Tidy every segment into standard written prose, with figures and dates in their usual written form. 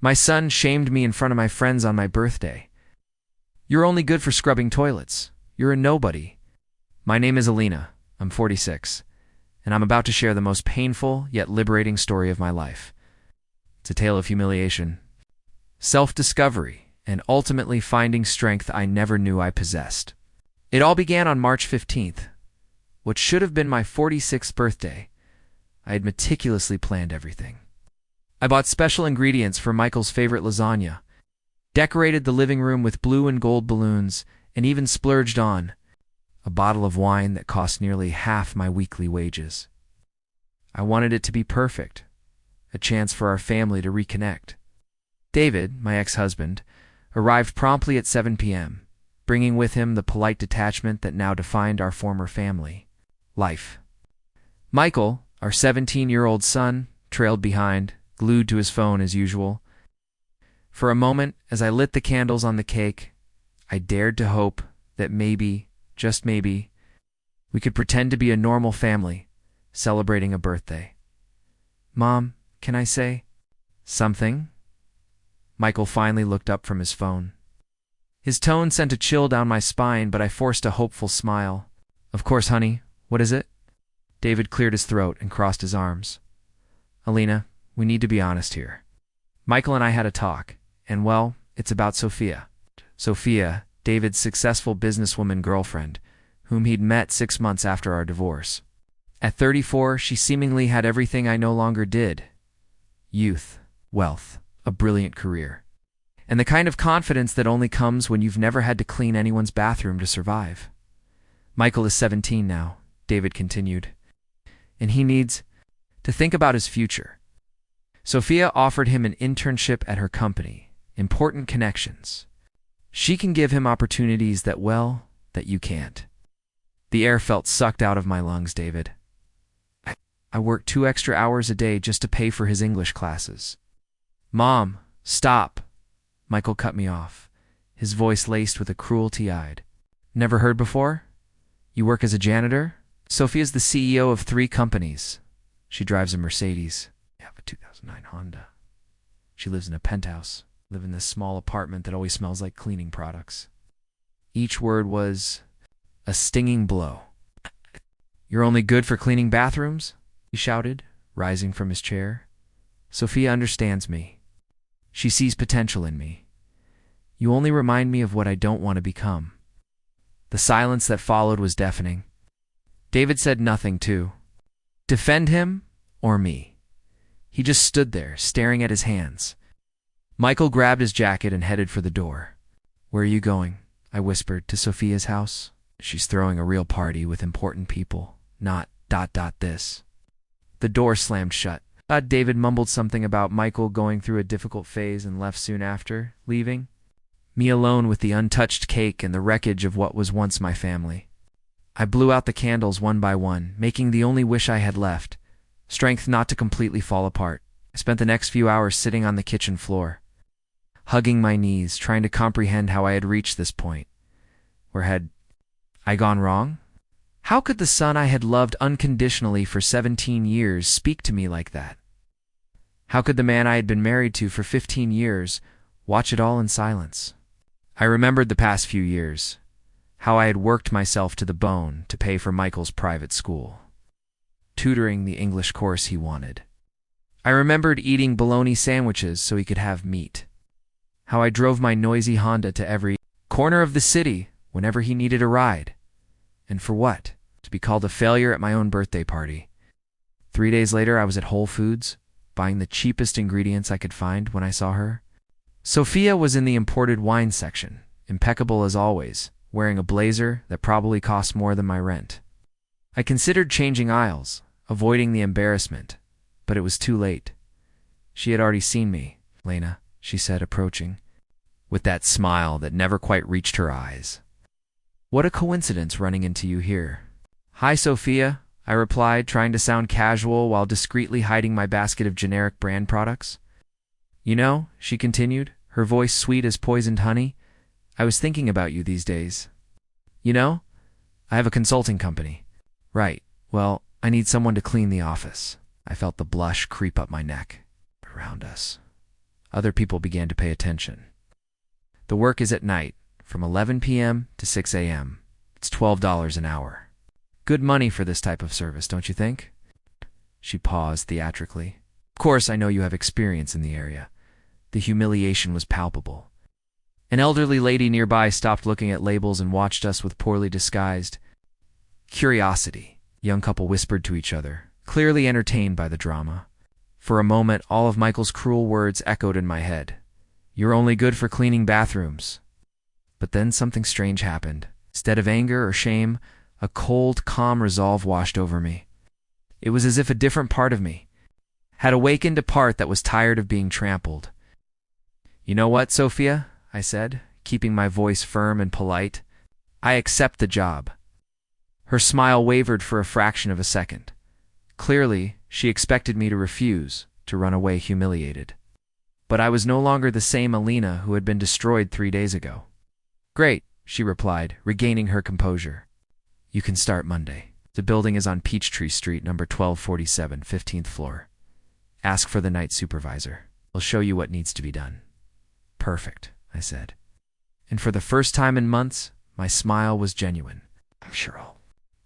My son shamed me in front of my friends on my birthday. You're only good for scrubbing toilets. You're a nobody. My name is Alina. I'm 46, and I'm about to share the most painful yet liberating story of my life. It's a tale of humiliation, self-discovery, and ultimately finding strength I never knew I possessed. It all began on March 15th, what should have been my 46th birthday. I had meticulously planned everything. I bought special ingredients for Michael's favorite lasagna, decorated the living room with blue and gold balloons, and even splurged on a bottle of wine that cost nearly half my weekly wages. I wanted it to be perfect, a chance for our family to reconnect. David, my ex-husband, arrived promptly at 7 p.m., bringing with him the polite detachment that now defined our former family life. Michael, our 17-year-old son, trailed behind, glued to his phone as usual. For a moment, as I lit the candles on the cake, I dared to hope that maybe, just maybe, we could pretend to be a normal family, celebrating a birthday. "Mom, can I say something?" Michael finally looked up from his phone. His tone sent a chill down my spine, but I forced a hopeful smile. "Of course, honey. What is it?" David cleared his throat and crossed his arms. "Alina, we need to be honest here. Michael and I had a talk, and well, it's about Sophia. Sophia, David's successful businesswoman girlfriend, whom he'd met 6 months after our divorce. At 34, she seemingly had everything I no longer did: youth, wealth, a brilliant career, and the kind of confidence that only comes when you've never had to clean anyone's bathroom to survive. Michael is 17 now," David continued, "and he needs to think about his future. Sophia offered him an internship at her company, important connections. She can give him opportunities that you can't." The air felt sucked out of my lungs, David. I worked 2 extra hours a day just to pay for his English classes." "Mom, stop!" Michael cut me off, his voice laced with a cruelty-eyed. "Never heard before? You work as a janitor? Sophia's the CEO of 3 companies. She drives a Mercedes. I have a 2009 Honda. She lives in a penthouse, live in this small apartment that always smells like cleaning products." Each word was a stinging blow. "You're only good for cleaning bathrooms?" he shouted, rising from his chair. "Sophia understands me. She sees potential in me. You only remind me of what I don't want to become." The silence that followed was deafening. David said nothing, too. Defend him or me? He just stood there, staring at his hands. Michael grabbed his jacket and headed for the door. "Where are you going?" I whispered. "To Sophia's house. She's throwing a real party with important people, not ... this." The door slammed shut. David mumbled something about Michael going through a difficult phase and left soon after, leaving me alone with the untouched cake and the wreckage of what was once my family. I blew out the candles one by one, making the only wish I had left: strength not to completely fall apart. I spent the next few hours sitting on the kitchen floor, hugging my knees, trying to comprehend how I had reached this point. Where had I gone wrong? How could the son I had loved unconditionally for 17 years speak to me like that? How could the man I had been married to for 15 years watch it all in silence? I remembered the past few years, how I had worked myself to the bone to pay for Michael's private school, tutoring the English course he wanted. I remembered eating bologna sandwiches so he could have meat, how I drove my noisy Honda to every corner of the city whenever he needed a ride. And for what? To be called a failure at my own birthday party. 3 days later, I was at Whole Foods, buying the cheapest ingredients I could find when I saw her. Sophia was in the imported wine section, impeccable as always, wearing a blazer that probably cost more than my rent. I considered changing aisles, avoiding the embarrassment, but it was too late. She had already seen me. "Lena," she said, approaching, with that smile that never quite reached her eyes. "What a coincidence running into you here." "Hi, Sophia," I replied, trying to sound casual while discreetly hiding my basket of generic brand products. "You know," she continued, her voice sweet as poisoned honey, "I was thinking about you these days. You know, I have a consulting company." "Right. Well, I need someone to clean the office." I felt the blush creep up my neck. "Around us. Other people began to pay attention. The work is at night, from 11 p.m. to 6 a.m. It's $12 an hour. Good money for this type of service, don't you think? She paused theatrically. Of course, I know you have experience in the area. The humiliation was palpable. An elderly lady nearby stopped looking at labels and watched us with poorly disguised curiosity. The young couple whispered to each other, clearly entertained by the drama. For a moment, all of Michael's cruel words echoed in my head. You're only good for cleaning bathrooms. But then something strange happened. Instead of anger or shame, a cold, calm resolve washed over me. It was as if a different part of me had awakened, a part that was tired of being trampled. You know what, Sophia? I said, keeping my voice firm and polite. I accept the job. Her smile wavered for a fraction of a second. Clearly, she expected me to refuse, to run away humiliated. But I was no longer the same Alina who had been destroyed 3 days ago. Great, she replied, regaining her composure. You can start Monday. The building is on Peachtree Street, number 1247, 15th floor. Ask for the night supervisor. I'll show you what needs to be done. Perfect, I said. And for the first time in months, my smile was genuine. I'm sure I'll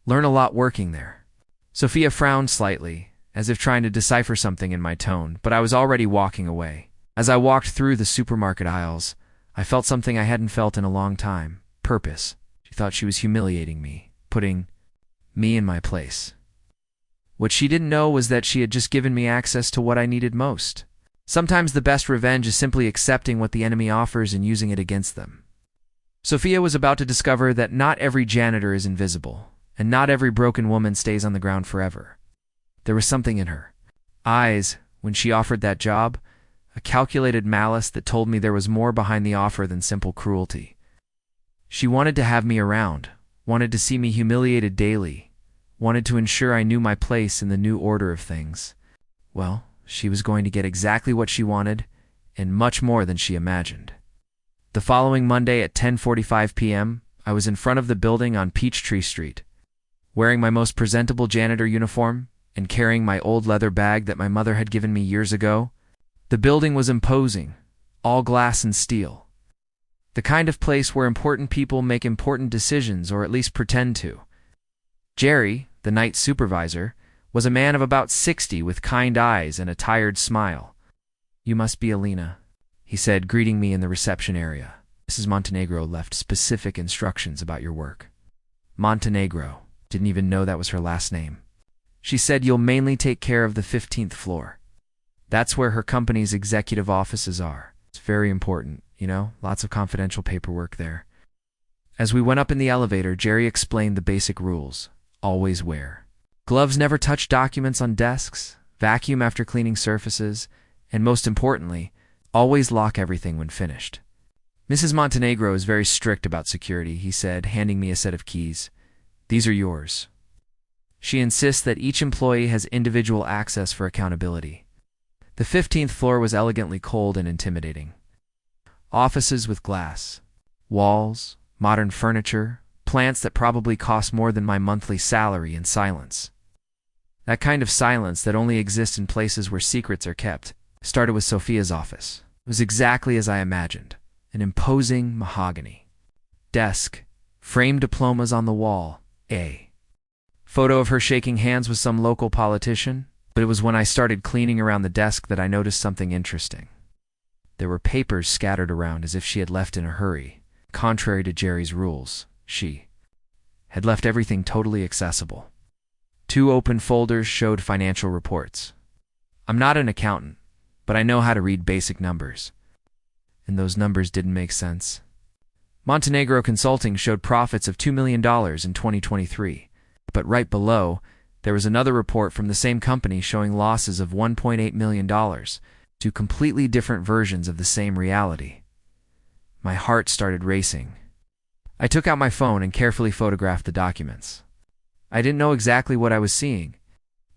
learn a lot working there. Sophia frowned slightly, as if trying to decipher something in my tone, but I was already walking away. As I walked through the supermarket aisles, I felt something I hadn't felt in a long time. Purpose. She thought she was humiliating me, putting me in my place. What she didn't know was that she had just given me access to what I needed most. Sometimes the best revenge is simply accepting what the enemy offers and using it against them. Sophia was about to discover that not every janitor is invisible, and not every broken woman stays on the ground forever. There was something in her eyes when she offered that job, a calculated malice that told me there was more behind the offer than simple cruelty. She wanted to have me around, wanted to see me humiliated daily, wanted to ensure I knew my place in the new order of things. Well, she was going to get exactly what she wanted, and much more than she imagined. The following Monday at 10:45 p.m., I was in front of the building on Peachtree Street, wearing my most presentable janitor uniform and carrying my old leather bag that my mother had given me years ago. The building was imposing, all glass and steel. The kind of place where important people make important decisions, or at least pretend to. Jerry, the night supervisor, was a man of about 60 with kind eyes and a tired smile. You must be Alina, he said, greeting me in the reception area. Mrs. Montenegro left specific instructions about your work. Montenegro. Didn't even know that was her last name. She said you'll mainly take care of the 15th floor. That's where her company's executive offices are. It's very important, you know, lots of confidential paperwork there. As we went up in the elevator, Jerry explained the basic rules. Always wear gloves, never touch documents on desks, vacuum after cleaning surfaces, and most importantly, always lock everything when finished. Mrs. Montenegro is very strict about security, he said, handing me a set of keys. These are yours. She insists that each employee has individual access for accountability. The 15th floor was elegantly cold and intimidating. Offices with glass, walls, modern furniture, plants that probably cost more than my monthly salary, and silence. That kind of silence that only exists in places where secrets are kept. Started with Sophia's office. It was exactly as I imagined. An imposing mahogany desk, framed diplomas on the wall, a photo of her shaking hands with some local politician. But it was when I started cleaning around the desk that I noticed something interesting. There were papers scattered around as if she had left in a hurry. Contrary to Jerry's rules, she had left everything totally accessible. 2 open folders showed financial reports. I'm not an accountant, but I know how to read basic numbers. And those numbers didn't make sense. Montenegro Consulting showed profits of $2 million in 2023, but right below, there was another report from the same company showing losses of $1.8 million, 2 completely different versions of the same reality. My heart started racing. I took out my phone and carefully photographed the documents. I didn't know exactly what I was seeing,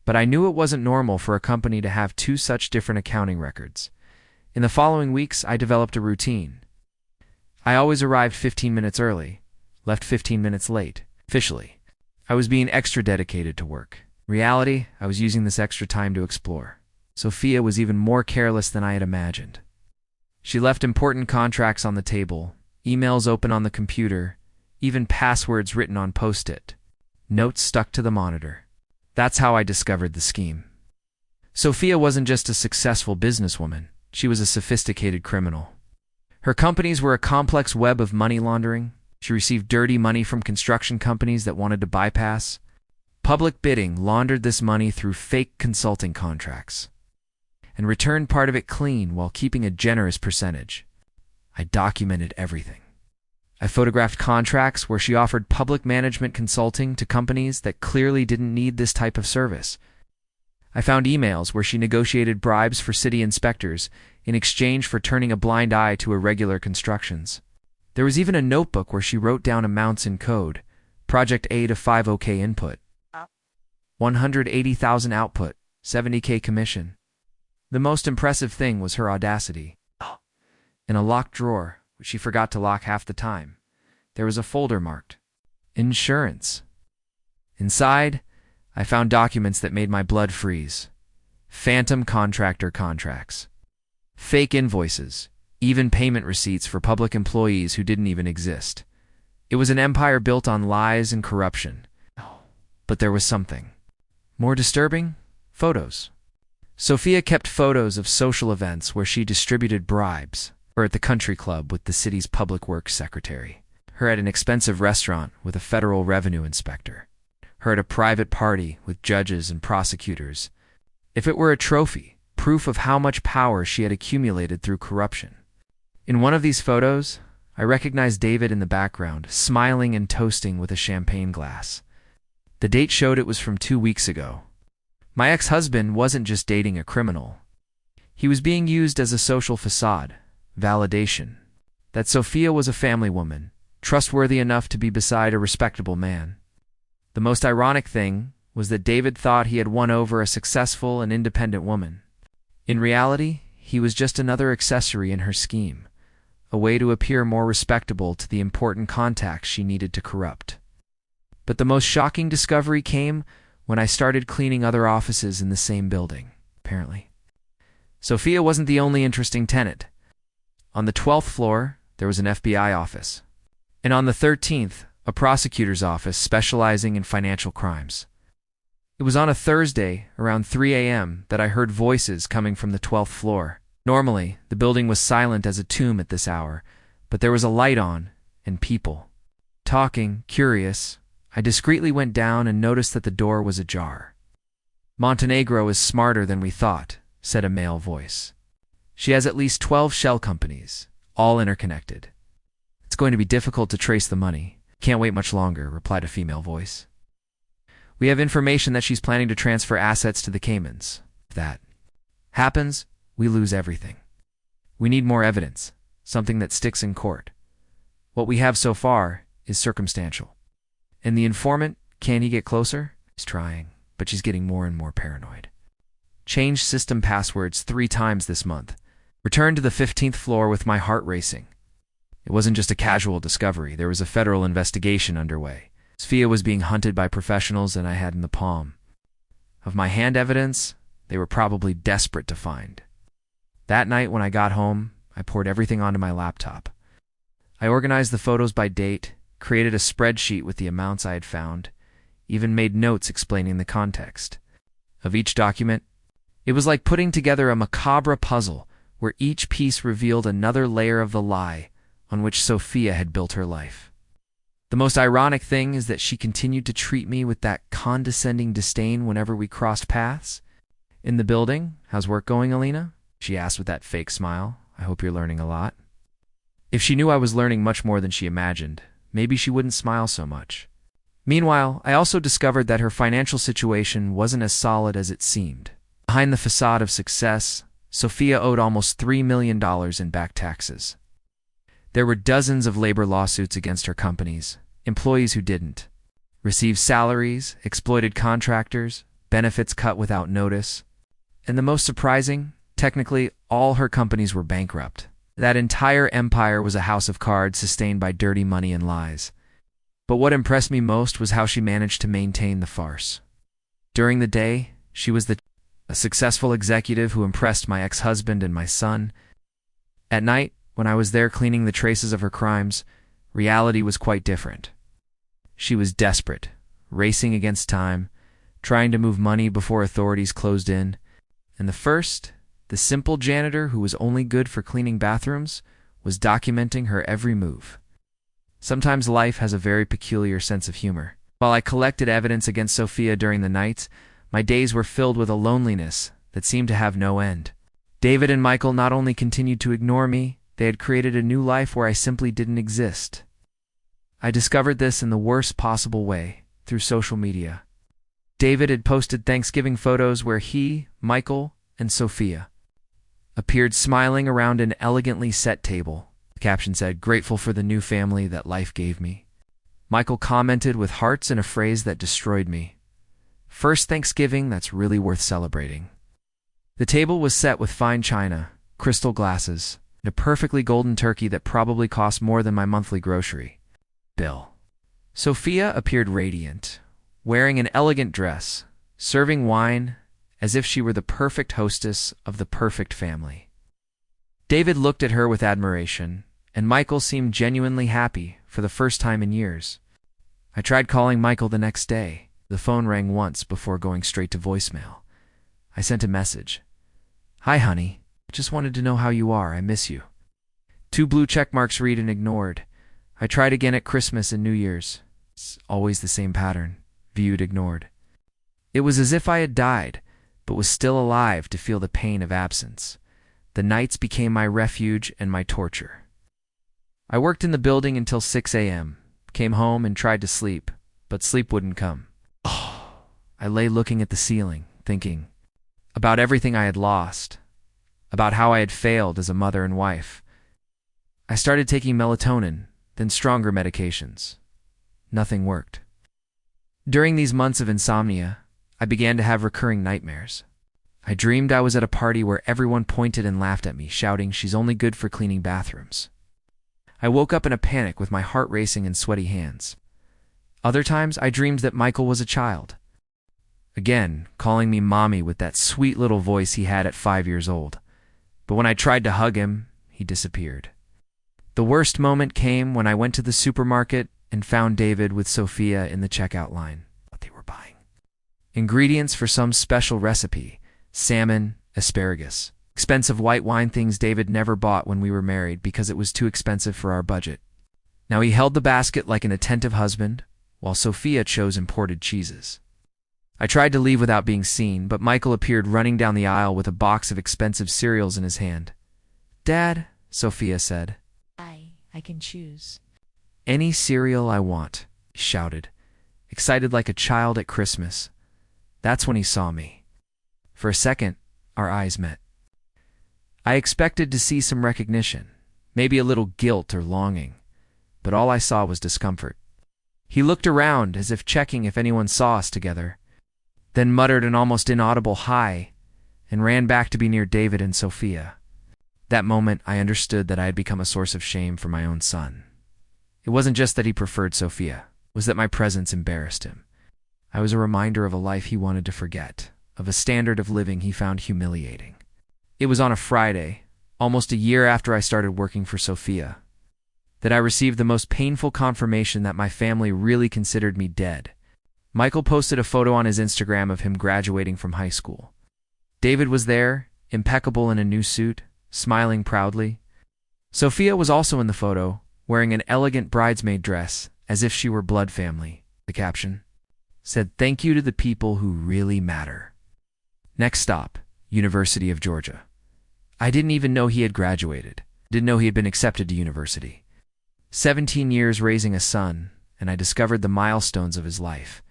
but I knew it wasn't normal for a company to have 2 such different accounting records. In the following weeks, I developed a routine. I always arrived 15 minutes early, left 15 minutes late. Officially, I was being extra dedicated to work. In reality, I was using this extra time to explore. Sophia was even more careless than I had imagined. She left important contracts on the table, emails open on the computer, even passwords written on post-it, notes stuck to the monitor. That's how I discovered the scheme. Sophia wasn't just a successful businesswoman, she was a sophisticated criminal. Her companies were a complex web of money laundering. She received dirty money from construction companies that wanted to bypass public bidding, laundered this money through fake consulting contracts, and returned part of it clean while keeping a generous percentage. I documented everything. I photographed contracts where she offered public management consulting to companies that clearly didn't need this type of service. I found emails where she negotiated bribes for city inspectors in exchange for turning a blind eye to irregular constructions. There was even a notebook where she wrote down amounts in code: Project A to 5OK input, 180,000 output, 70K commission. The most impressive thing was her audacity. In a locked drawer, which she forgot to lock half the time, there was a folder marked Insurance. Inside, I found documents that made my blood freeze. Phantom contractor contracts, fake invoices, even payment receipts for public employees who didn't even exist. It was an empire built on lies and corruption. But there was something more disturbing: photos. Sophia kept photos of social events where she distributed bribes, her at the country club with the city's public works secretary, her at an expensive restaurant with a federal revenue inspector, her at a private party with judges and prosecutors. If it were a trophy, proof of how much power she had accumulated through corruption. In one of these photos, I recognized David in the background, smiling and toasting with a champagne glass. The date showed it was from 2 weeks ago. My ex-husband wasn't just dating a criminal. He was being used as a social facade, validation, that Sophia was a family woman, trustworthy enough to be beside a respectable man. The most ironic thing was that David thought he had won over a successful and independent woman. In reality, he was just another accessory in her scheme, a way to appear more respectable to the important contacts she needed to corrupt. But the most shocking discovery came when I started cleaning other offices in the same building, apparently. Sophia wasn't the only interesting tenant. On the 12th floor, there was an FBI office, and on the 13th, a prosecutor's office specializing in financial crimes. It was on a Thursday, around 3 a.m., that I heard voices coming from the 12th floor. Normally, the building was silent as a tomb at this hour, but there was a light on, and people. Talking, curious, I discreetly went down and noticed that the door was ajar. "Montenegro is smarter than we thought," said a male voice. "She has at least 12 shell companies, all interconnected. It's going to be difficult to trace the money. Can't wait much longer," replied a female voice. "We have information that she's planning to transfer assets to the Caymans. If that happens, we lose everything. We need more evidence, something that sticks in court. What we have so far is circumstantial. And the informant, can he get closer? He's trying, but she's getting more and more paranoid. Changed system passwords 3 times this month. Returned to the 15th floor with my heart racing. It wasn't just a casual discovery. There was a federal investigation underway. Sophia was being hunted by professionals, and I had in the palm of my hand evidence they were probably desperate to find. That night when I got home, I poured everything onto my laptop. I organized the photos by date, created a spreadsheet with the amounts I had found, even made notes explaining the context of each document. It was like putting together a macabre puzzle where each piece revealed another layer of the lie on which Sophia had built her life. The most ironic thing is that she continued to treat me with that condescending disdain whenever we crossed paths. "In the building, how's work going, Alina?" she asked with that fake smile. "I hope you're learning a lot." If she knew I was learning much more than she imagined, maybe she wouldn't smile so much. Meanwhile, I also discovered that her financial situation wasn't as solid as it seemed. Behind the facade of success, Sophia owed almost $3 million in back taxes. There were dozens of labor lawsuits against her companies, employees who didn't receive salaries, exploited contractors, benefits cut without notice. And the most surprising, technically, all her companies were bankrupt. That entire empire was a house of cards sustained by dirty money and lies. But what impressed me most was how she managed to maintain the farce. During the day, she was a successful executive who impressed my ex-husband and my son. At night, when I was there cleaning the traces of her crimes, reality was quite different. She was desperate, racing against time, trying to move money before authorities closed in, and the simple janitor who was only good for cleaning bathrooms, was documenting her every move. Sometimes life has a very peculiar sense of humor. While I collected evidence against Sophia during the nights, my days were filled with a loneliness that seemed to have no end. David and Michael not only continued to ignore me, they had created a new life where I simply didn't exist. I discovered this in the worst possible way, through social media. David had posted Thanksgiving photos where he, Michael, and Sophia appeared smiling around an elegantly set table. The caption said, "Grateful for the new family that life gave me." Michael commented with hearts and a phrase that destroyed me. "First Thanksgiving that's really worth celebrating." The table was set with fine china, crystal glasses, and a perfectly golden turkey that probably cost more than my monthly grocery bill. Sophia appeared radiant, wearing an elegant dress, serving wine as if she were the perfect hostess of the perfect family. David looked at her with admiration, and Michael seemed genuinely happy for the first time in years. I tried calling Michael the next day. The phone rang once before going straight to voicemail. I sent a message. "Hi, honey. Just wanted to know how you are. I miss you." 2 blue check marks read and ignored. I tried again at Christmas and New Year's. It's always the same pattern. Viewed, ignored. It was as if I had died, but was still alive to feel the pain of absence. The nights became my refuge and my torture. I worked in the building until 6 a.m., came home and tried to sleep, but sleep wouldn't come. I lay looking at the ceiling, thinking about everything I had lost, about how I had failed as a mother and wife. I started taking melatonin, then stronger medications. Nothing worked. During these months of insomnia, I began to have recurring nightmares. I dreamed I was at a party where everyone pointed and laughed at me, shouting, "She's only good for cleaning bathrooms." I woke up in a panic with my heart racing and sweaty hands. Other times, I dreamed that Michael was a child. Again, calling me mommy with that sweet little voice he had at 5 years old. But when I tried to hug him, he disappeared. The worst moment came when I went to the supermarket and found David with Sophia in the checkout line. What they were buying. Ingredients for some special recipe. Salmon, asparagus. Expensive white wine, things David never bought when we were married because it was too expensive for our budget. Now he held the basket like an attentive husband, while Sophia chose imported cheeses. I tried to leave without being seen, but Michael appeared running down the aisle with a box of expensive cereals in his hand. "Dad," Sophia said. I can choose." "Any cereal I want," he shouted, excited like a child at Christmas. That's when he saw me. For a second, our eyes met. I expected to see some recognition, maybe a little guilt or longing, but all I saw was discomfort. He looked around as if checking if anyone saw us together, then muttered an almost inaudible "hi" and ran back to be near David and Sophia. That moment, I understood that I had become a source of shame for my own son. It wasn't just that he preferred Sophia, it was that my presence embarrassed him. I was a reminder of a life he wanted to forget, of a standard of living he found humiliating. It was on a Friday, almost a year after I started working for Sophia, that I received the most painful confirmation that my family really considered me dead. Michael posted a photo on his Instagram of him graduating from high school. David was there, impeccable in a new suit, smiling proudly. Sophia was also in the photo, wearing an elegant bridesmaid dress, as if she were blood family. The caption said, "Thank you to the people who really matter." Next stop, University of Georgia. I didn't even know he had graduated. Didn't know he had been accepted to university. 17 years raising a son, and I discovered the milestones of his life.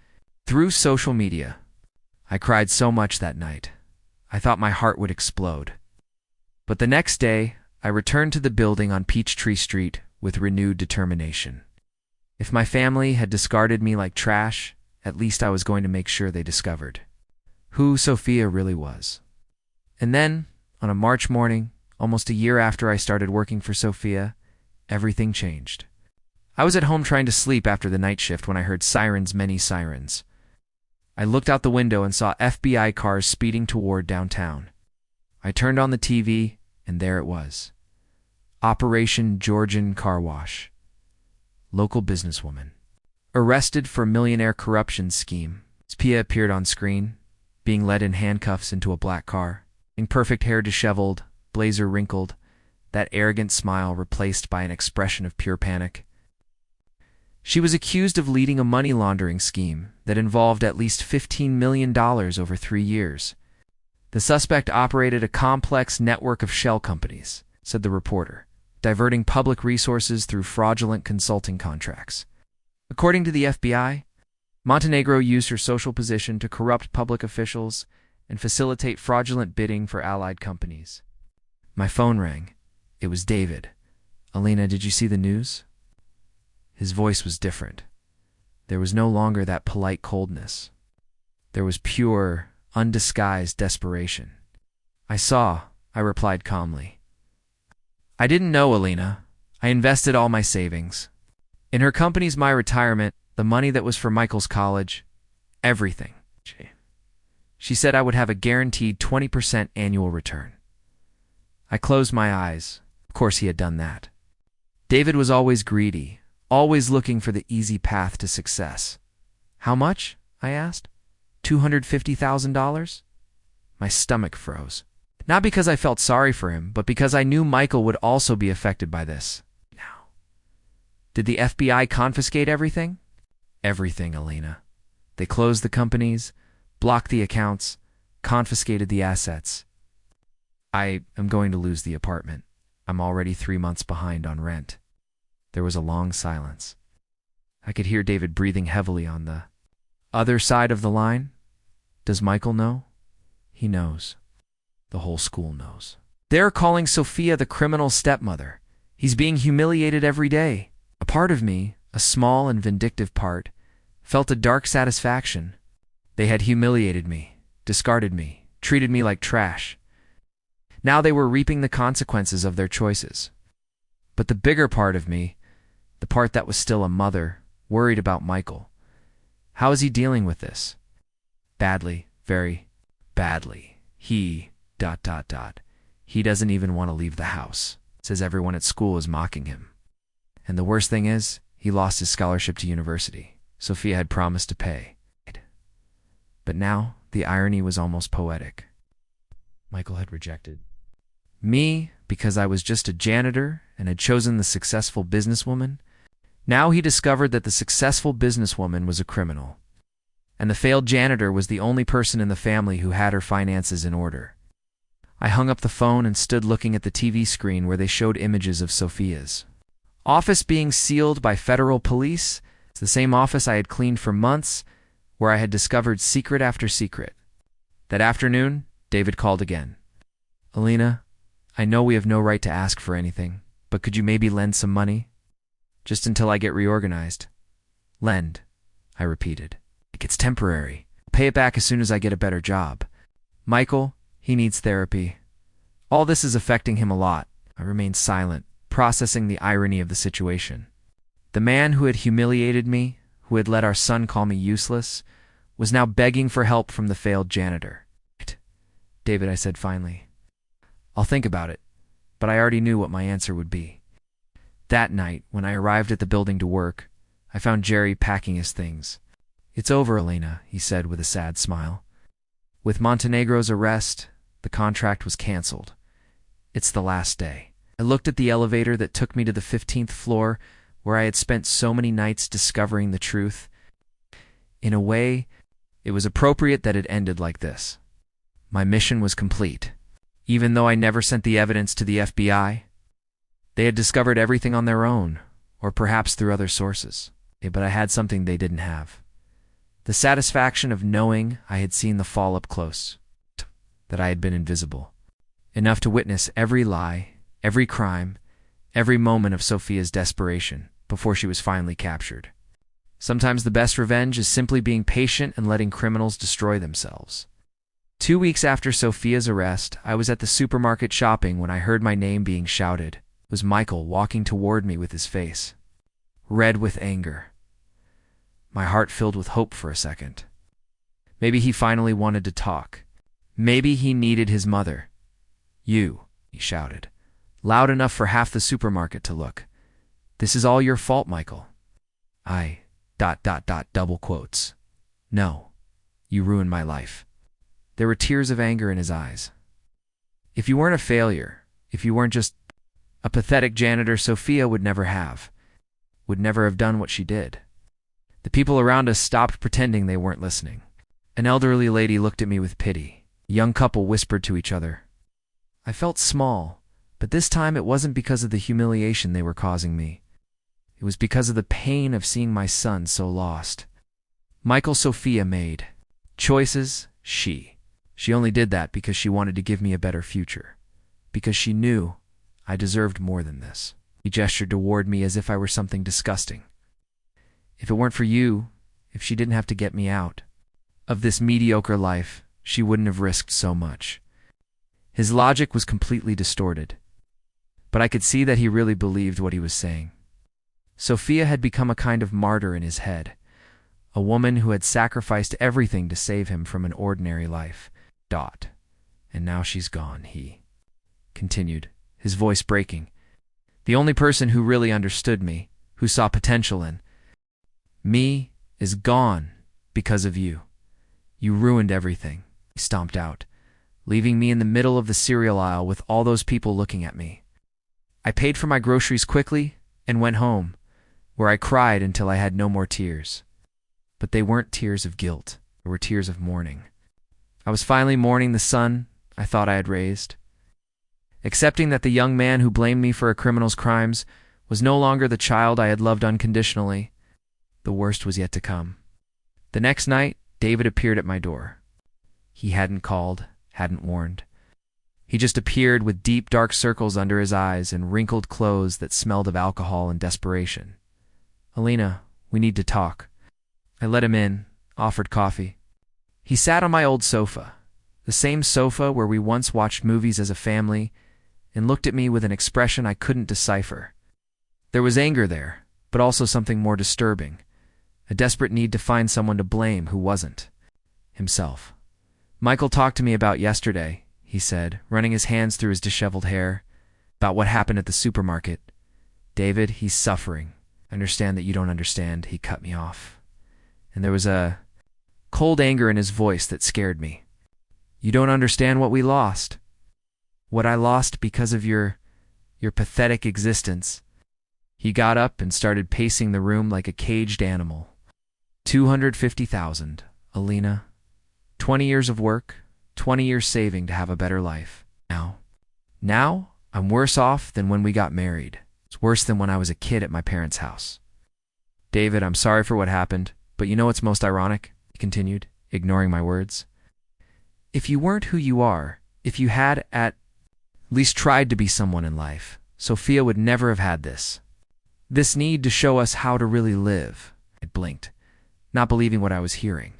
Through social media. I cried so much that night. I thought my heart would explode. But the next day, I returned to the building on Peachtree Street with renewed determination. If my family had discarded me like trash, at least I was going to make sure they discovered who Sophia really was. And then, on a March morning, almost a year after I started working for Sophia, everything changed. I was at home trying to sleep after the night shift when I heard sirens, many sirens. I looked out the window and saw FBI cars speeding toward downtown. I turned on the TV, and there it was. Operation Georgian Car Wash. Local businesswoman. Arrested for millionaire corruption scheme. Sophia appeared on screen, being led in handcuffs into a black car. Imperfect hair disheveled, blazer wrinkled, that arrogant smile replaced by an expression of pure panic. She was accused of leading a money laundering scheme that involved at least $15 million over 3 years. The suspect operated a complex network of shell companies, said the reporter, diverting public resources through fraudulent consulting contracts. According to the FBI, Montenegro used her social position to corrupt public officials and facilitate fraudulent bidding for allied companies. My phone rang. It was David. Alina, did you see the news? His voice was different. There was no longer that polite coldness. There was pure, undisguised desperation. I saw, I replied calmly. I didn't know Alina. I invested all my savings. In her company's My Retirement, the money that was for Michael's college, everything. She said I would have a guaranteed 20% annual return. I closed my eyes. Of course he had done that. David was always greedy, always looking for the easy path to success. How much? I asked. $250,000? My stomach froze. Not because I felt sorry for him, but because I knew Michael would also be affected by this. Now, did the FBI confiscate everything? Everything, Alina. They closed the companies, blocked the accounts, confiscated the assets. I am going to lose the apartment. I'm already 3 months behind on rent. There was a long silence. I could hear David breathing heavily on the other side of the line. Does Michael know? He knows. The whole school knows. They're calling Sophia the criminal stepmother. He's being humiliated every day. A part of me, a small and vindictive part, felt a dark satisfaction. They had humiliated me, discarded me, treated me like trash. Now they were reaping the consequences of their choices. But the bigger part of me, the part that was still a mother, worried about Michael. How is he dealing with this? Badly, very badly. He... ... He doesn't even want to leave the house. Says everyone at school is mocking him. And the worst thing is, he lost his scholarship to university. Sophia had promised to pay. But now, the irony was almost poetic. Michael had rejected me because I was just a janitor and had chosen the successful businesswoman. Now he discovered that the successful businesswoman was a criminal. And the failed janitor was the only person in the family who had her finances in order. I hung up the phone and stood looking at the TV screen where they showed images of Sophia's office being sealed by federal police. It's the same office I had cleaned for months, where I had discovered secret after secret. That afternoon, David called again. Alina, I know we have no right to ask for anything, but could you maybe lend some money? Just until I get reorganized. Lend, I repeated. It's temporary. I'll pay it back as soon as I get a better job. Michael, he needs therapy. All this is affecting him a lot. I remained silent, processing the irony of the situation. The man who had humiliated me, who had let our son call me useless, was now begging for help from the failed janitor. David, I said finally. I'll think about it, but I already knew what my answer would be. That night, when I arrived at the building to work, I found Jerry packing his things. It's over, Alina, he said with a sad smile. With Montenegro's arrest, the contract was canceled. It's the last day. I looked at the elevator that took me to the 15th floor, where I had spent so many nights discovering the truth. In a way, it was appropriate that it ended like this. My mission was complete. Even though I never sent the evidence to the FBI, they had discovered everything on their own, or perhaps through other sources. But I had something they didn't have. The satisfaction of knowing I had seen the fall up close, that I had been invisible, enough to witness every lie, every crime, every moment of Sophia's desperation before she was finally captured. Sometimes the best revenge is simply being patient and letting criminals destroy themselves. 2 weeks after Sophia's arrest, I was at the supermarket shopping when I heard my name being shouted. It was Michael walking toward me with his face red with anger. My heart filled with hope for a second. Maybe he finally wanted to talk. Maybe he needed his mother. You, he shouted. loud enough for half the supermarket to look. "This is all your fault, Michael." I, double quotes. "No, you ruined my life." There were tears of anger in his eyes. "If you weren't a failure, if you weren't just a pathetic janitor, Sophia would never have done what she did." The people around us stopped pretending they weren't listening. An elderly lady looked at me with pity. A young couple whispered to each other. I felt small, but this time it wasn't because of the humiliation they were causing me. It was because of the pain of seeing my son so lost. Michael Sophia made choices. She only did that because she wanted to give me a better future, because she knew I deserved more than this. He gestured toward me as if I were something disgusting. "If it weren't for you, if she didn't have to get me out of this mediocre life, she wouldn't have risked so much." His logic was completely distorted, but I could see that he really believed what he was saying. Sophia had become a kind of martyr in his head, a woman who had sacrificed everything to save him from an ordinary life. And now she's gone, he continued, his voice breaking. "The only person who really understood me, who saw potential in me, is gone because of you. You ruined everything." He stomped out, leaving me in the middle of the cereal aisle with all those people looking at me. I paid for my groceries quickly and went home, where I cried until I had no more tears. But they weren't tears of guilt, they were tears of mourning. I was finally mourning the son I thought I had raised, accepting that the young man who blamed me for a criminal's crimes was no longer the child I had loved unconditionally. The worst was yet to come. The next night, David appeared at my door. He hadn't called, hadn't warned. He just appeared with deep, dark circles under his eyes and wrinkled clothes that smelled of alcohol and desperation. "Alina, we need to talk." I let him in, offered coffee. He sat on my old sofa, the same sofa where we once watched movies as a family, and looked at me with an expression I couldn't decipher. There was anger there, but also something more disturbing, a desperate need to find someone to blame who wasn't himself. "Michael talked to me about yesterday," he said, running his hands through his disheveled hair, "about what happened at the supermarket. David, he's suffering. I understand that you don't understand," he cut me off. And there was a cold anger in his voice that scared me. "You don't understand what we lost. What I lost because of your pathetic existence." He got up and started pacing the room like a caged animal. 250,000, Alina. 20 years of work, 20 years saving to have a better life. Now, I'm worse off than when we got married. It's worse than when I was a kid at my parents' house. "David, I'm sorry for what happened, but you know what's most ironic?" he continued, ignoring my words. "If you weren't who you are, if you had at least tried to be someone in life, Sophia would never have had this need to show us how to really live." I blinked, not believing what I was hearing.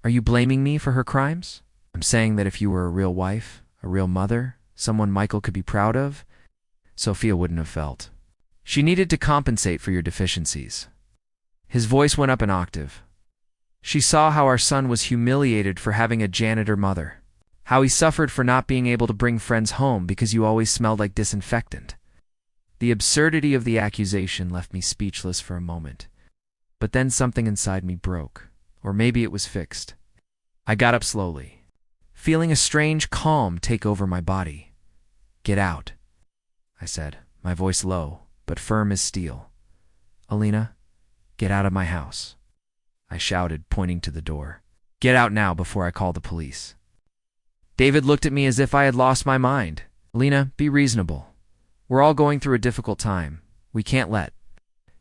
"Are you blaming me for her crimes?" "I'm saying that if you were a real wife, a real mother, someone Michael could be proud of, Sophia wouldn't have felt. She needed to compensate for your deficiencies." His voice went up an octave. "She saw how our son was humiliated for having a janitor mother, how he suffered for not being able to bring friends home because you always smelled like disinfectant." The absurdity of the accusation left me speechless for a moment, but then something inside me broke, or maybe it was fixed. I got up slowly, feeling a strange calm take over my body. "Get out," I said, my voice low, but firm as steel. "Alina, get out of my house," I shouted, pointing to the door. "Get out now before I call the police." David looked at me as if I had lost my mind. "Alina, be reasonable. We're all going through a difficult time. We can't let—"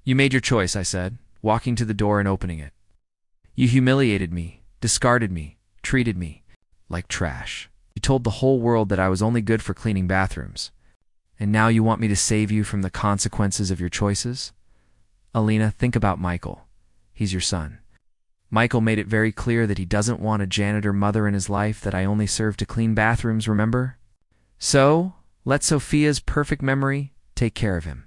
"You made your choice," I said, walking to the door and opening it. "You humiliated me, discarded me, treated me like trash. You told the whole world that I was only good for cleaning bathrooms. And now you want me to save you from the consequences of your choices? Alina, think about Michael. He's your son. Michael made it very clear that he doesn't want a janitor mother in his life that I only serve to clean bathrooms, remember? So, let Sophia's perfect memory take care of him.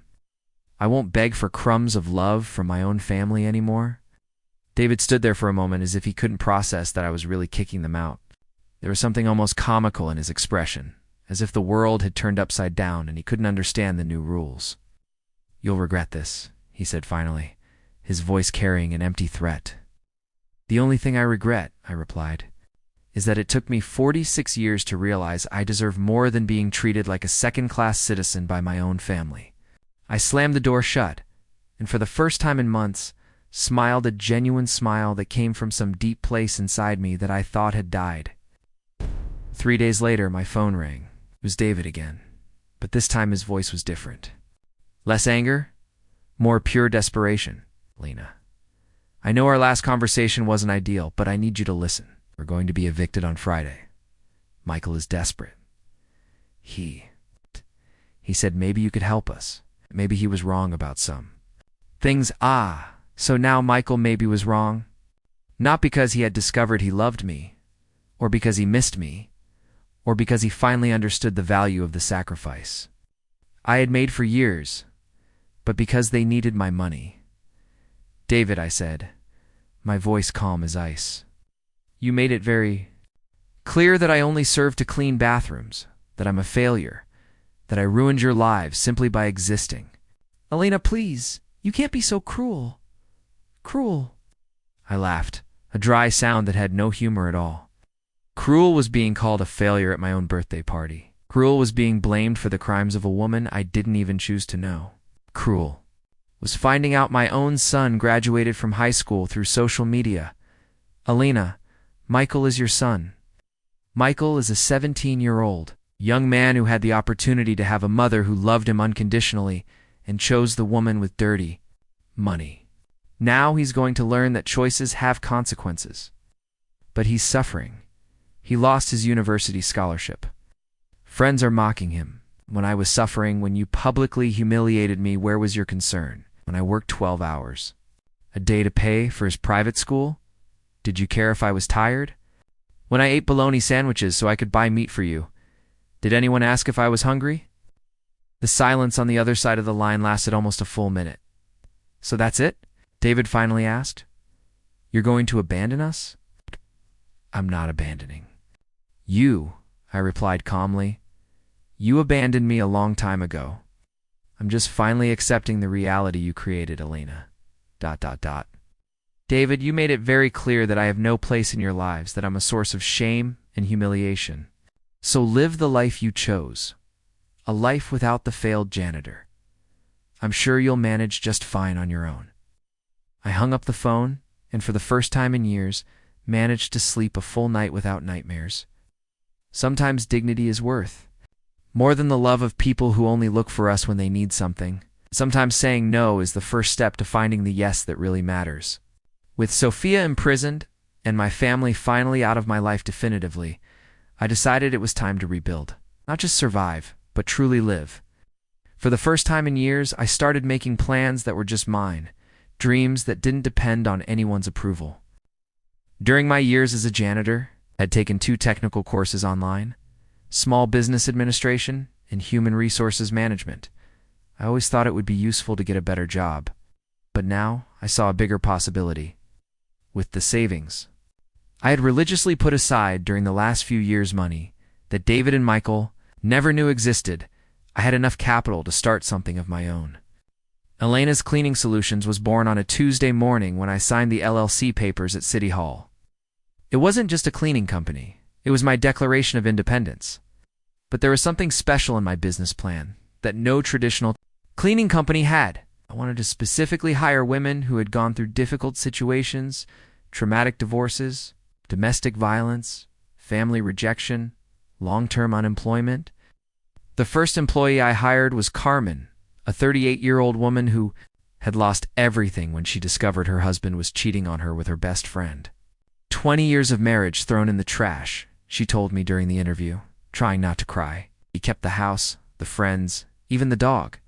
I won't beg for crumbs of love from my own family anymore." David stood there for a moment as if he couldn't process that I was really kicking them out. There was something almost comical in his expression, as if the world had turned upside down and he couldn't understand the new rules. "You'll regret this," he said finally, his voice carrying an empty threat. "The only thing I regret," I replied, "is that it took me 46 years to realize I deserve more than being treated like a second-class citizen by my own family." I slammed the door shut, and for the first time in months, smiled a genuine smile that came from some deep place inside me that I thought had died. 3 days later, my phone rang. It was David again, but this time his voice was different. Less anger, more pure desperation. "Lena, I know our last conversation wasn't ideal, but I need you to listen. We're going to be evicted on Friday. Michael is desperate. He said maybe you could help us. Maybe he was wrong about some things." So now Michael maybe was wrong? Not because he had discovered he loved me, or because he missed me, or because he finally understood the value of the sacrifice I had made for years, but because they needed my money. "David," I said, my voice calm as ice, "you made it very clear that I only serve to clean bathrooms, that I'm a failure, that I ruined your lives simply by existing." "Elena, please, you can't be so cruel. Cruel." I laughed, a dry sound that had no humor at all. Cruel was being called a failure at my own birthday party. Cruel was being blamed for the crimes of a woman I didn't even choose to know. Cruel was finding out my own son graduated from high school through social media. "Elena, Michael is your son. Michael is a 17-year-old young man who had the opportunity to have a mother who loved him unconditionally and chose the woman with dirty money. Now he's going to learn that choices have consequences. But he's suffering. He lost his university scholarship. Friends are mocking him. When I was suffering, when you publicly humiliated me, where was your concern? When I worked 12 hours a day to pay for his private school, did you care if I was tired? When I ate bologna sandwiches so I could buy meat for you, did anyone ask if I was hungry?" The silence on the other side of the line lasted almost a full minute. "So that's it?" David finally asked. "You're going to abandon us?" "I'm not abandoning you," I replied calmly. "You abandoned me a long time ago. I'm just finally accepting the reality you created, Elena. ... David, you made it very clear that I have no place in your lives, that I'm a source of shame and humiliation. So live the life you chose, a life without the failed janitor. I'm sure you'll manage just fine on your own." I hung up the phone, and for the first time in years, managed to sleep a full night without nightmares. Sometimes dignity is worth more than the love of people who only look for us when they need something. Sometimes saying no is the first step to finding the yes that really matters. With Sophia imprisoned and my family finally out of my life definitively, I decided it was time to rebuild. Not just survive, but truly live. For the first time in years, I started making plans that were just mine, dreams that didn't depend on anyone's approval. During my years as a janitor, I had taken 2 technical courses online, small business administration and human resources management. I always thought it would be useful to get a better job, but now I saw a bigger possibility. With the savings I had religiously put aside during the last few years, money that David and Michael never knew existed, I had enough capital to start something of my own. Elena's Cleaning Solutions was born on a Tuesday morning when I signed the LLC papers at City Hall. It wasn't just a cleaning company. It was my declaration of independence. But there was something special in my business plan that no traditional cleaning company had. I wanted to specifically hire women who had gone through difficult situations, traumatic divorces, domestic violence, family rejection, long-term unemployment. The first employee I hired was Carmen, a 38-year-old woman who had lost everything when she discovered her husband was cheating on her with her best friend. 20 years of marriage thrown in the trash, she told me during the interview, trying not to cry. He kept the house, the friends, even the dog.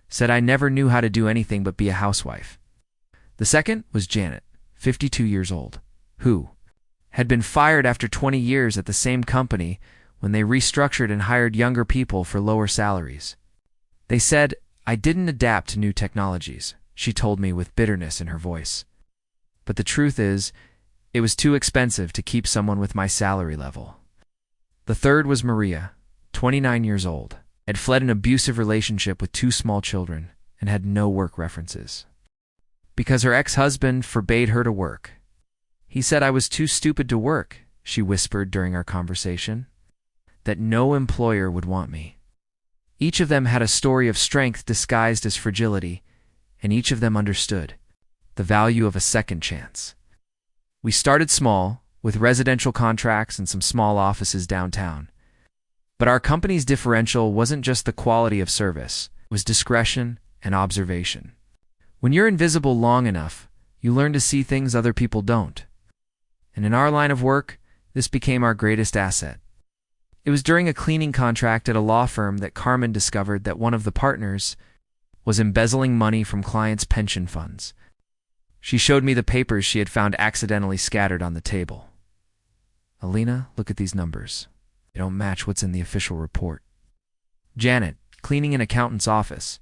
Said I never knew how to do anything but be a housewife. The second was Janet, 52 years old, who had been fired after 20 years at the same company when they restructured and hired younger people for lower salaries. They said I didn't adapt to new technologies, she told me with bitterness in her voice. But the truth is, it was too expensive to keep someone with my salary level. The third was Maria, 29 years old, had fled an abusive relationship with 2 small children, and had no work references. Because her ex-husband forbade her to work. He said I was too stupid to work, she whispered during our conversation, that no employer would want me. Each of them had a story of strength disguised as fragility, and each of them understood the value of a second chance. We started small, with residential contracts and some small offices downtown. But our company's differential wasn't just the quality of service, it was discretion and observation. When you're invisible long enough, you learn to see things other people don't. And in our line of work, this became our greatest asset. It was during a cleaning contract at a law firm that Carmen discovered that one of the partners was embezzling money from clients' pension funds. She showed me the papers she had found accidentally scattered on the table. Alina, look at these numbers. They don't match what's in the official report. Janet, cleaning an accountant's office,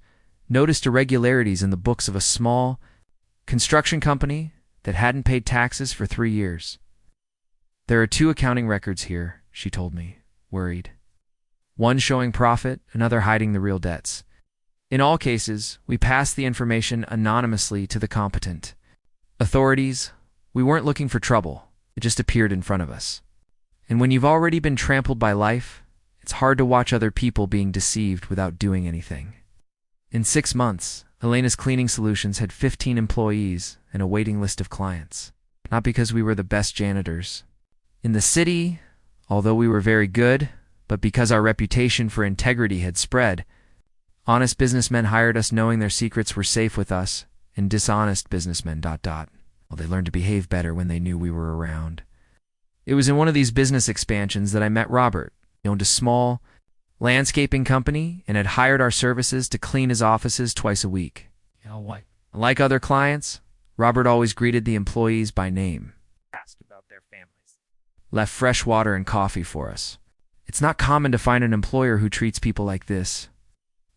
noticed irregularities in the books of a small construction company that hadn't paid taxes for 3 years. There are 2 accounting records here, she told me, worried. One showing profit, another hiding the real debts. In all cases, we passed the information anonymously to the competent authorities. We weren't looking for trouble. It just appeared in front of us. And when you've already been trampled by life, it's hard to watch other people being deceived without doing anything. In 6 months, Elena's Cleaning Solutions had 15 employees and a waiting list of clients. Not because we were the best janitors in the city, although we were very good, but because our reputation for integrity had spread. Honest businessmen hired us knowing their secrets were safe with us, and dishonest businessmen ... Well, they learned to behave better when they knew we were around. It was in one of these business expansions that I met Robert. He owned a small landscaping company and had hired our services to clean his offices twice a week. Like other clients, Robert always greeted the employees by name, asked about their families, left fresh water and coffee for us. It's not common to find an employer who treats people like this.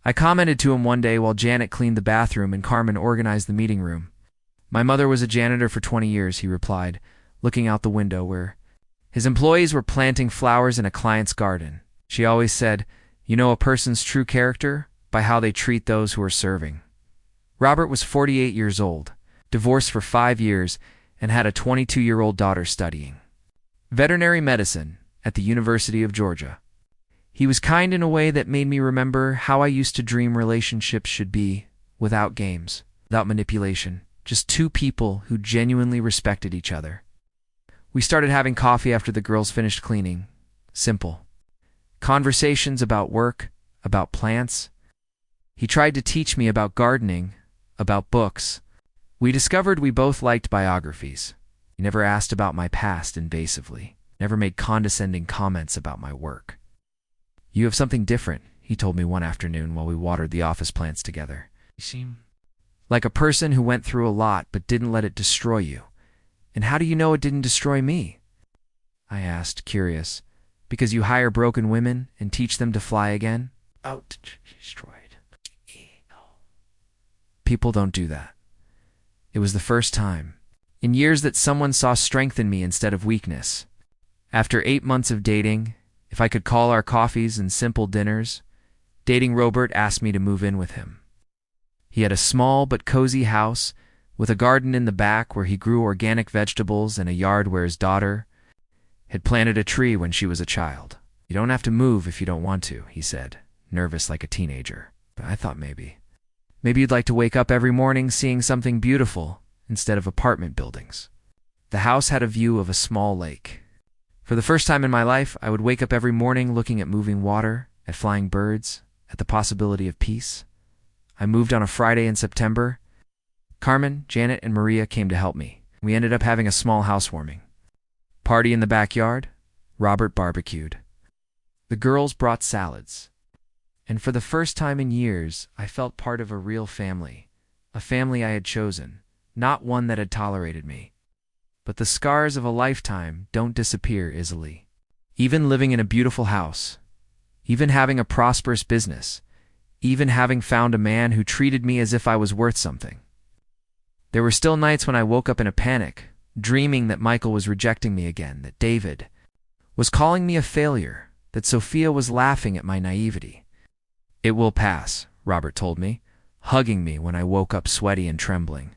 I commented to him one day while Janet cleaned the bathroom and Carmen organized the meeting room. My mother was a janitor for 20 years, he replied, looking out the window where his employees were planting flowers in a client's garden. She always said, you know a person's true character by how they treat those who are serving. Robert was 48 years old, divorced for 5 years, and had a 22-year-old daughter studying veterinary medicine at the University of Georgia. He was kind in a way that made me remember how I used to dream relationships should be, without games, without manipulation, just 2 people who genuinely respected each other. We started having coffee after the girls finished cleaning. Simple. Conversations about work, about plants. He tried to teach me about gardening, about books. We discovered we both liked biographies. He never asked about my past invasively, never made condescending comments about my work. You have something different, he told me one afternoon while we watered the office plants together. You seem like a person who went through a lot but didn't let it destroy you. And how do you know it didn't destroy me? I asked, curious. Because you hire broken women and teach them to fly again? Oh, destroyed. People don't do that. It was the first time in years that someone saw strength in me instead of weakness. After 8 months of dating, if I could call our coffees and simple dinners, dating Robert asked me to move in with him. He had a small but cozy house with a garden in the back where he grew organic vegetables and a yard where his daughter had planted a tree when she was a child. You don't have to move if you don't want to, he said, nervous like a teenager. But I thought maybe you'd like to wake up every morning seeing something beautiful instead of apartment buildings. The house had a view of a small lake. For the first time in my life, I would wake up every morning looking at moving water, at flying birds, at the possibility of peace. I moved on a Friday in September. Carmen, Janet, and Maria came to help me. We ended up having a small housewarming. Party in the backyard. Robert barbecued. The girls brought salads. And for the first time in years, I felt part of a real family, a family I had chosen, not one that had tolerated me. But the scars of a lifetime don't disappear easily. Even living in a beautiful house, even having a prosperous business, even having found a man who treated me as if I was worth something. There were still nights when I woke up in a panic, dreaming that Michael was rejecting me again, that David was calling me a failure, that Sophia was laughing at my naivety. "It will pass," Robert told me, hugging me when I woke up sweaty and trembling.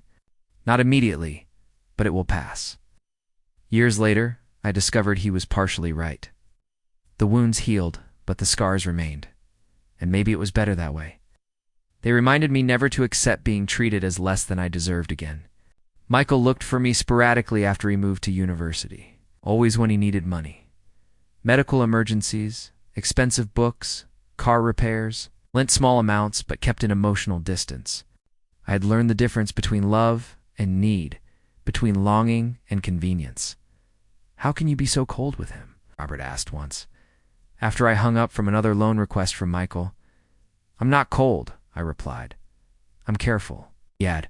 "Not immediately, but it will pass." Years later, I discovered he was partially right. The wounds healed, but the scars remained. And maybe it was better that way. They reminded me never to accept being treated as less than I deserved again. Michael looked for me sporadically after he moved to university, always when he needed money. Medical emergencies, expensive books, car repairs, lent small amounts but kept an emotional distance. I had learned the difference between love and need, between longing and convenience. "How can you be so cold with him?" Robert asked once, after I hung up from another loan request from Michael. "I'm not cold," I replied. "I'm careful." He had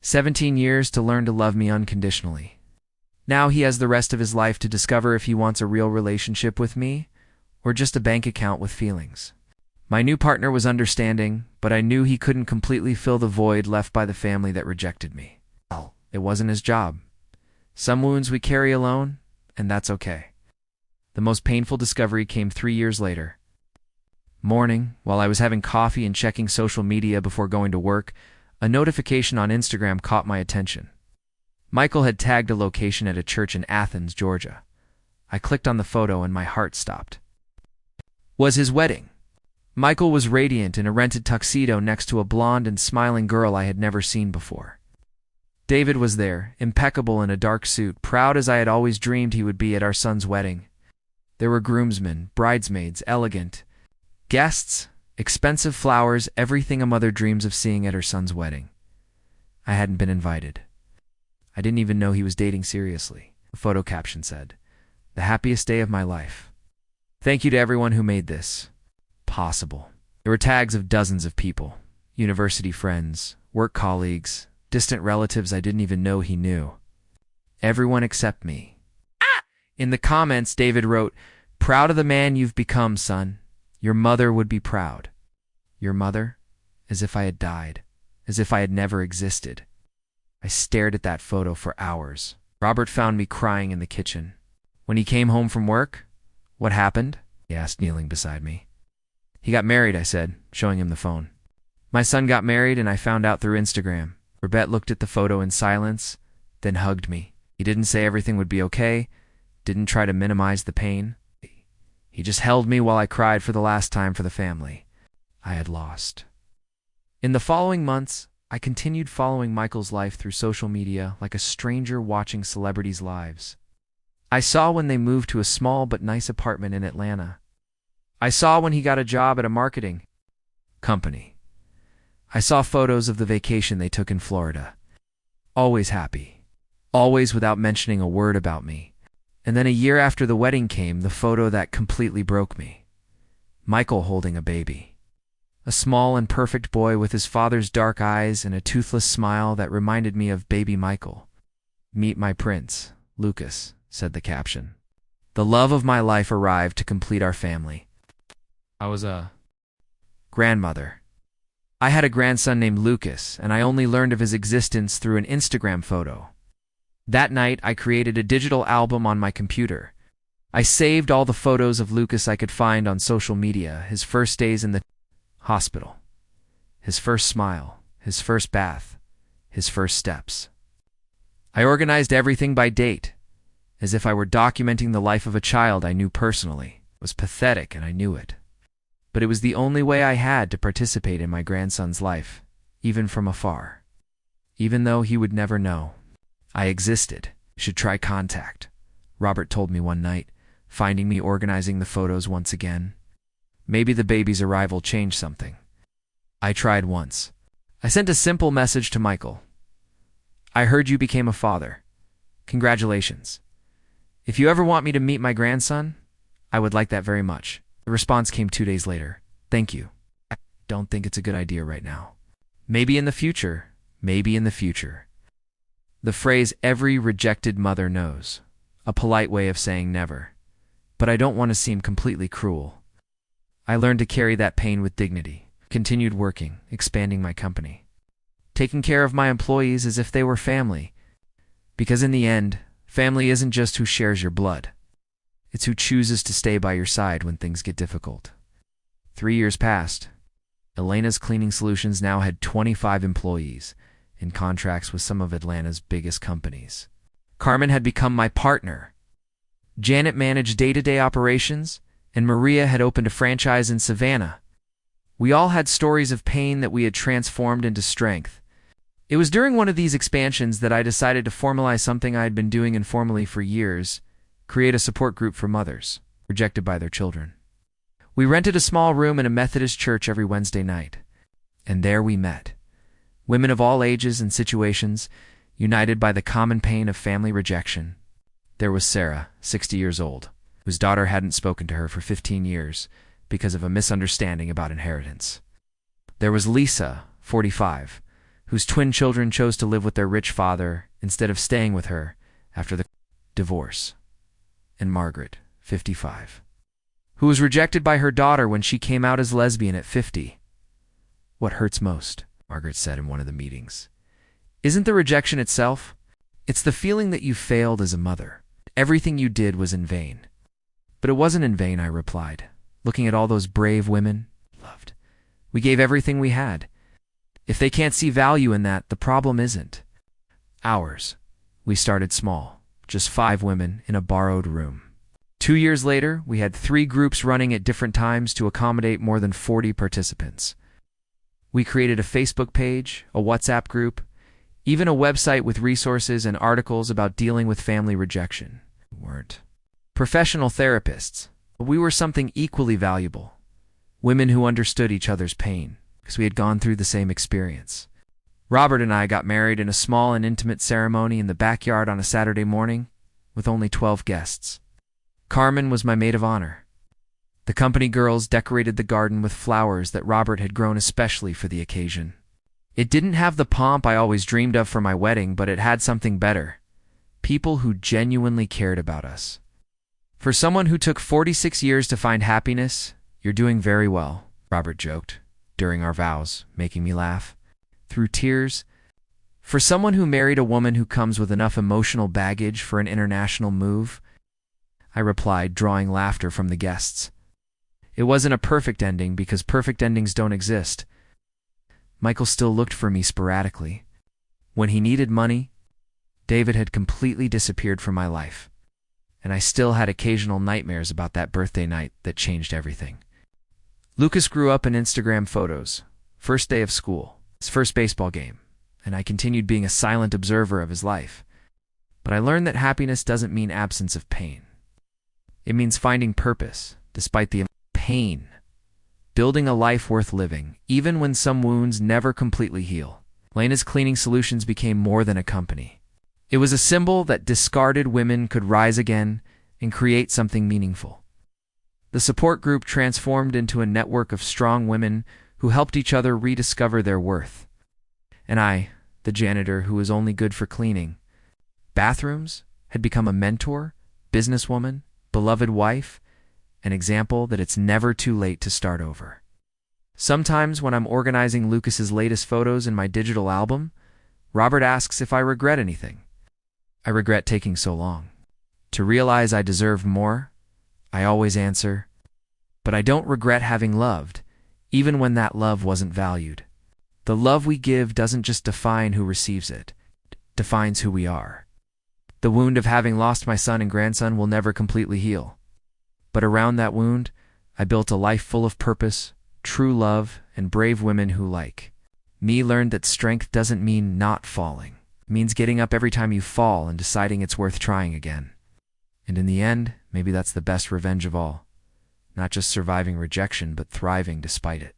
17 years to learn to love me unconditionally. Now he has the rest of his life to discover if he wants a real relationship with me or just a bank account with feelings. My new partner was understanding, but I knew he couldn't completely fill the void left by the family that rejected me. Well, it wasn't his job. Some wounds we carry alone, and that's okay. The most painful discovery came 3 years later. Morning, while I was having coffee and checking social media before going to work, a notification on Instagram caught my attention. Michael had tagged a location at a church in Athens, Georgia. I clicked on the photo and my heart stopped. It was his wedding. Michael was radiant in a rented tuxedo next to a blonde and smiling girl I had never seen before. David was there, impeccable in a dark suit, proud as I had always dreamed he would be at our son's wedding. There were groomsmen, bridesmaids, elegant guests, expensive flowers, everything a mother dreams of seeing at her son's wedding. I hadn't been invited. I didn't even know he was dating seriously. The photo caption said, "The happiest day of my life. Thank you to everyone who made this possible." There were tags of dozens of people, university friends, work colleagues, distant relatives I didn't even know he knew. Everyone except me. In the comments, David wrote, "Proud of the man you've become, son. Your mother would be proud." Your mother? As if I had died. As if I had never existed. I stared at that photo for hours. Robert found me crying in the kitchen. When he came home from work, "What happened?" he asked, kneeling beside me. "He got married," I said, showing him the phone. "My son got married and I found out through Instagram." Robert looked at the photo in silence, then hugged me. He didn't say everything would be okay, didn't try to minimize the pain. He just held me while I cried for the last time for the family I had lost. In the following months, I continued following Michael's life through social media like a stranger watching celebrities' lives. I saw when they moved to a small but nice apartment in Atlanta. I saw when he got a job at a marketing company. I saw photos of the vacation they took in Florida. Always happy. Always without mentioning a word about me. And then a year after the wedding came, the photo that completely broke me. Michael holding a baby. A small and perfect boy with his father's dark eyes and a toothless smile that reminded me of baby Michael. "Meet my prince, Lucas," said the caption. The love of my life arrived to complete our family. I was a grandmother. I had a grandson named Lucas, and I only learned of his existence through an Instagram photo. That night, I created a digital album on my computer. I saved all the photos of Lucas I could find on social media, his first days in the hospital, his first smile, his first bath, his first steps. I organized everything by date, as if I were documenting the life of a child I knew personally. It was pathetic, and I knew it. But it was the only way I had to participate in my grandson's life, even from afar. Even though he would never know. I existed. Should try contact, Robert told me one night, finding me organizing the photos once again. Maybe the baby's arrival changed something. I tried once. I sent a simple message to Michael. "I heard you became a father. Congratulations. If you ever want me to meet my grandson, I would like that very much." The response came 2 days later. "Thank you. I don't think it's a good idea right now. Maybe in the future. Maybe in the future." The phrase every rejected mother knows, a polite way of saying never. But I don't want to seem completely cruel. I learned to carry that pain with dignity, continued working, expanding my company, taking care of my employees as if they were family. Because in the end, family isn't just who shares your blood. It's who chooses to stay by your side when things get difficult. 3 years passed. Elena's Cleaning Solutions now had 25 employees in contracts with some of Atlanta's biggest companies. Carmen had become my partner. Janet managed day-to-day operations, and Maria had opened a franchise in Savannah. We all had stories of pain that we had transformed into strength. It was during one of these expansions that I decided to formalize something I had been doing informally for years: create a support group for mothers rejected by their children. We rented a small room in a Methodist church every Wednesday night, and there we met. Women of all ages and situations, united by the common pain of family rejection. There was Sarah, 60 years old, whose daughter hadn't spoken to her for 15 years because of a misunderstanding about inheritance. There was Lisa, 45, whose twin children chose to live with their rich father instead of staying with her after the divorce. And Margaret, 55, who was rejected by her daughter when she came out as lesbian at 50. "What hurts most," Margaret said in one of the meetings, "isn't the rejection itself. It's the feeling that you failed as a mother. Everything you did was in vain." "But it wasn't in vain," I replied, looking at all those brave women loved. "We gave everything we had. If they can't see value in that, the problem isn't ours." We started small, just 5 women in a borrowed room. 2 years later, we had 3 groups running at different times to accommodate more than 40 participants. We created a Facebook page, a WhatsApp group, even a website with resources and articles about dealing with family rejection. We weren't professional therapists, but we were something equally valuable: women who understood each other's pain, because we had gone through the same experience. Robert and I got married in a small and intimate ceremony in the backyard on a Saturday morning with only 12 guests. Carmen was my maid of honor. The company girls decorated the garden with flowers that Robert had grown especially for the occasion. It didn't have the pomp I always dreamed of for my wedding, but it had something better: people who genuinely cared about us. "For someone who took 46 years to find happiness, you're doing very well," Robert joked during our vows, making me laugh through tears. "For someone who married a woman who comes with enough emotional baggage for an international move," I replied, drawing laughter from the guests. It wasn't a perfect ending, because perfect endings don't exist. Michael still looked for me sporadically. When he needed money, David had completely disappeared from my life, and I still had occasional nightmares about that birthday night that changed everything. Lucas grew up in Instagram photos, first day of school, his first baseball game, and I continued being a silent observer of his life. But I learned that happiness doesn't mean absence of pain. It means finding purpose, despite the pain. Building a life worth living, even when some wounds never completely heal. Elena's Cleaning Solutions became more than a company. It was a symbol that discarded women could rise again and create something meaningful. The support group transformed into a network of strong women who helped each other rediscover their worth. And I, the janitor who was only good for cleaning bathrooms, had become a mentor, businesswoman, beloved wife, an example that it's never too late to start over. Sometimes when I'm organizing Lucas's latest photos in my digital album, Robert asks if I regret anything. I regret taking so long. To realize I deserved more, I always answer, but I don't regret having loved, even when that love wasn't valued. The love we give doesn't just define who receives it, it defines who we are. The wound of having lost my son and grandson will never completely heal. But around that wound, I built a life full of purpose, true love, and brave women who, like me, learned that strength doesn't mean not falling. It means getting up every time you fall and deciding it's worth trying again. And in the end, maybe that's the best revenge of all. Not just surviving rejection, but thriving despite it.